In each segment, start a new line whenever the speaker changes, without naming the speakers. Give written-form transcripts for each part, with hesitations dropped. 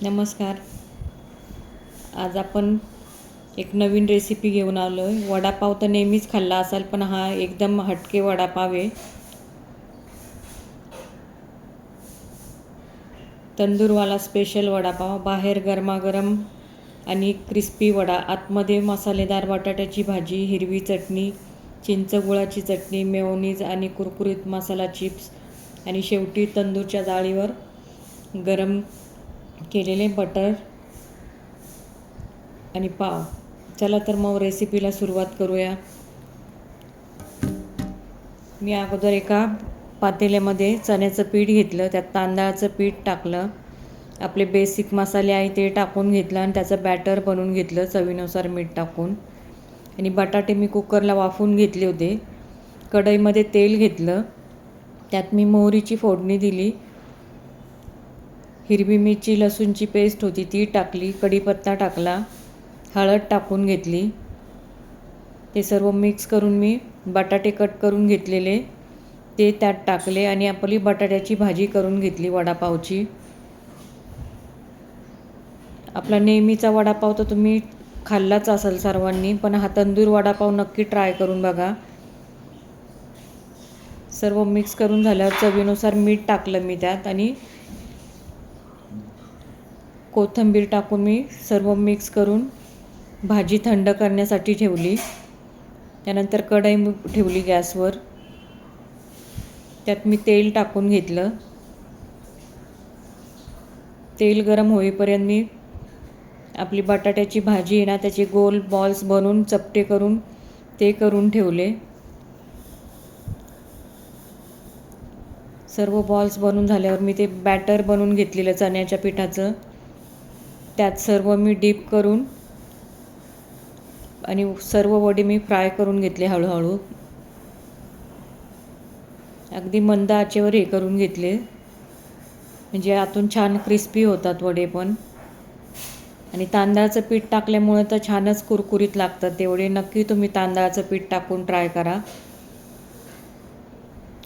नमस्कार. आज आपण एक नवीन रेसिपी घेऊन आलो आहे. वडापाव तर नेहमीच खाल्ला असाल, पण हा एकदम हटके वडापाव आहे. तंदूरवाला स्पेशल वडापाव. बाहेर गरमागरम आणि क्रिस्पी वडा, आतमध्ये मसालेदार बटाट्याची भाजी, हिरवी चटणी, चिंच गुळाची चटणी, मेयोनीज आणि कुरकुरीत मसाला चिप्स, आणि शेवटी तंदूरच्या जाळीवर गरम केलेले बटर आणि पाव. चला तर मग रेसिपीला सुरुवात करूया. मी अगोदर एका पातेल्यामध्ये चण्याचं पीठ घेतलं, त्यात तांदळाचं पीठ टाकलं, आपले बेसिक मसाले आहे ते टाकून घेतलं आणि त्याचं बॅटर बनवून घेतलं चवीनुसार मीठ टाकून. आणि बटाटे मी कुकरला वाफवून घेतले होते. कढईमध्ये तेल घेतलं, त्यात मी मोहरीची फोडणी दिली, हिरवी मिरची लसूणची पेस्ट होती ती टाकली, कढीपत्ता टाकला, हळद टाकून घेतली. ते सर्व मिक्स करून मी बटाटे कट करून घेतलेले ते त्यात टाकले आणि आपली बटाट्याची भाजी करून घेतली वडापावची. आपला नेहमीचा वडापाव तर तुम्ही खाल्लाच असाल सर्वांनी, पण हा तंदूर वडापाव नक्की ट्राय करून बघा. सर्व मिक्स करून झाल्यावर चवीनुसार मीठ टाकलं मी त्यात आणि कोथिंबीर टाकून मी सर्व मिक्स करून भाजी थंड करण्यासाठी ठेवली. त्यानंतर कढई ठेवली गॅसवर, त्यात मी तेल टाकून घेतलं. तेल गरम होईपर्यंत मी आपली बटाट्याची भाजी आहे ना, त्याचे गोल बॉल्स बनवून चपटे करून ते करून ठेवले. सर्व बॉल्स बनवून झाल्यावर मी ते बॅटर बनवून घेतलेलं चण्याच्या पिठाचं, त्यात सर्व मी डीप करून आणि सर्व वडे मी फ्राय करून घेतले हळूहळू. अगदी मंद आचेवर हे करून घेतले, म्हणजे आतून छान क्रिस्पी होतात वडे पण. आणि तांदळाचं पीठ टाकल्यामुळे तर छानच कुरकुरीत लागतात. तेवढे नक्की तुम्ही तांदळाचं पीठ टाकून ट्राय करा.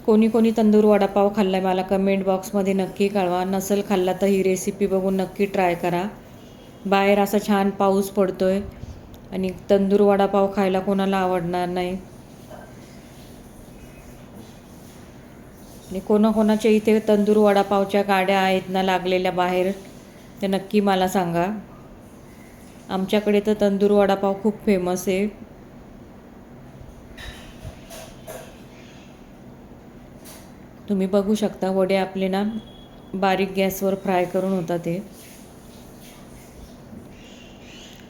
कोणी कोणी तंदूर वडापाव खाल्ला आहे मला कमेंट बॉक्समध्ये नक्की कळवा. नसेल खाल्ला तर ही रेसिपी बघून नक्की ट्राय करा. बाहेर असा छान पाऊस पडतो आहे आणि तंदूर वडापाव खायला कोणाला आवडणार नाही. आणि कोणाकोणाच्या इथे तंदूर वडापावच्या गाड्या आहेत ना लागलेल्या बाहेर, ते नक्की मला सांगा. आमच्याकडे तर तंदूर वडापाव खूप फेमस आहे. तुम्ही बघू शकता वडे आपले ना बारीक गॅसवर फ्राय करून होतात. ते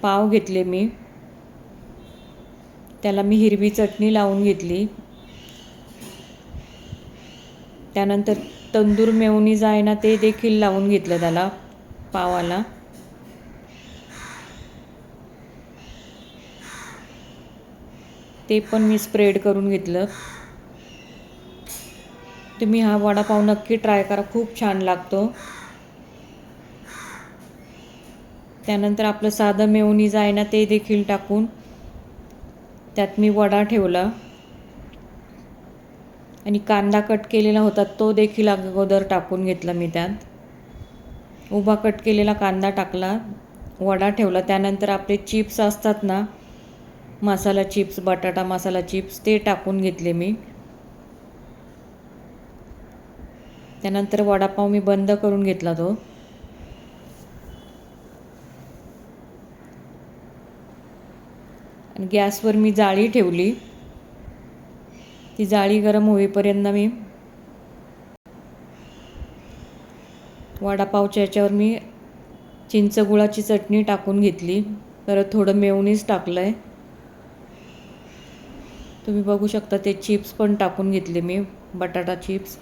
पाव घेतले मी, त्याला मी हिरवी चटणी लावून घेतली. त्यानंतर तंदूर मेयोनीज आहे ना ते देखील लावून घेतलं त्याला पावाला. ते पण मी स्प्रेड करून घेतलं. तुम्ही हा वडापाव नक्की ट्राय करा, खूप छान लागतो. त्यानंतर आपलं साधं मेयोनीज आहे ना ते देखील टाकून त्यात मी वडा ठेवला आणि कांदा कट केलेला होता तो देखील अगोदर टाकून घेतला मी. त्यात उभा कट केलेला कांदा टाकला, वडा ठेवला. त्यानंतर आपले चिप्स असतात ना, मसाला चिप्स, बटाटा मसाला चिप्स, ते टाकून घेतले मी. त्यानंतर वडापाव मी बंद करून घेतला तो. आणि गॅसवर मी जाळी ठेवली. ती जाळी गरम होईपर्यंत मी वडापावच्या याच्यावर मी चिंच गुळाची चटणी टाकून घेतली. परत थोडं मेयोनीज टाकलं आहे. तुम्ही बघू शकता ते चिप्स पण टाकून घेतले मी, बटाटा चिप्स.